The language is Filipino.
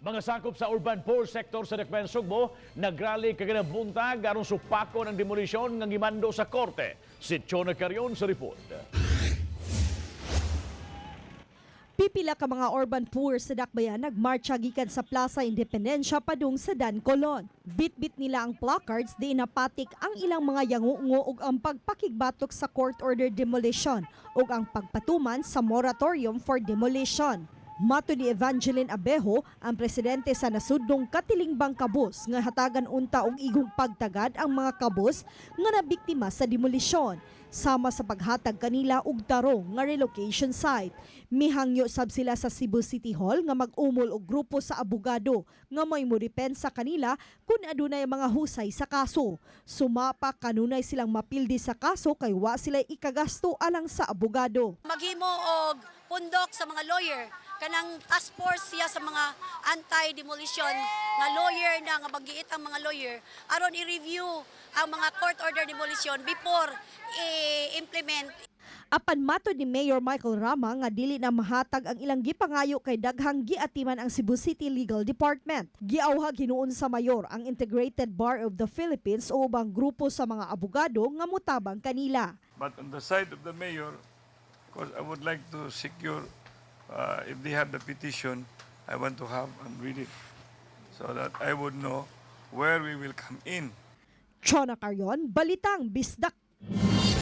Mga sakop sa urban poor sector sa Dakbayan Sugbo, nagrally kagana buntag aron supako ng demolisyon ng gimando sa korte. Si Chona Carion sa report. Pipila ka mga urban poor sa Dakbayan nagmarcha gikan sa Plaza Independencia padung sa Dan Colon. Bit-bit nila ang placards di inapatik ang ilang mga yangungo ug ang pagpakigbatok sa court order demolition ug ang pagpatuman sa moratorium for demolition. Mato ni Evangeline Abejo, ang presidente sa nasudnong Katilingbang Kabus nga hatagan unta og igong pagtagad ang mga kabus nga nabiktima sa demolisyon sama sa paghatag kanila og tarong nga relocation site. Mihangyo sab sila sa Cebu City Hall nga mag-umol og grupo sa abogado nga may modepensa kanila kung adunay mga husay sa kaso. Sumapa kanunay silang mapildi sa kaso kay wa sila ikagasto alang sa abogado. Maghimo og pundok sa mga lawyer kanang task force siya sa mga anti-demolition nga lawyer na nga magiit ang mga lawyer aron i-review ang mga court order demolition before i-implement. Apan matod ni Mayor Michael Rama nga dili na mahatag ang ilang gipangayo kay daghang giatiman ang Cebu City Legal Department. Giawhag hinuon sa mayor ang Integrated Bar of the Philippines o ubang grupo sa mga abogado nga mutabang kanila. But on the side of the mayor, of course, I would like to secure, if they have the petition, I want to have and read it so that I would know where we will come in. Chona Carion, Balitang Bisdak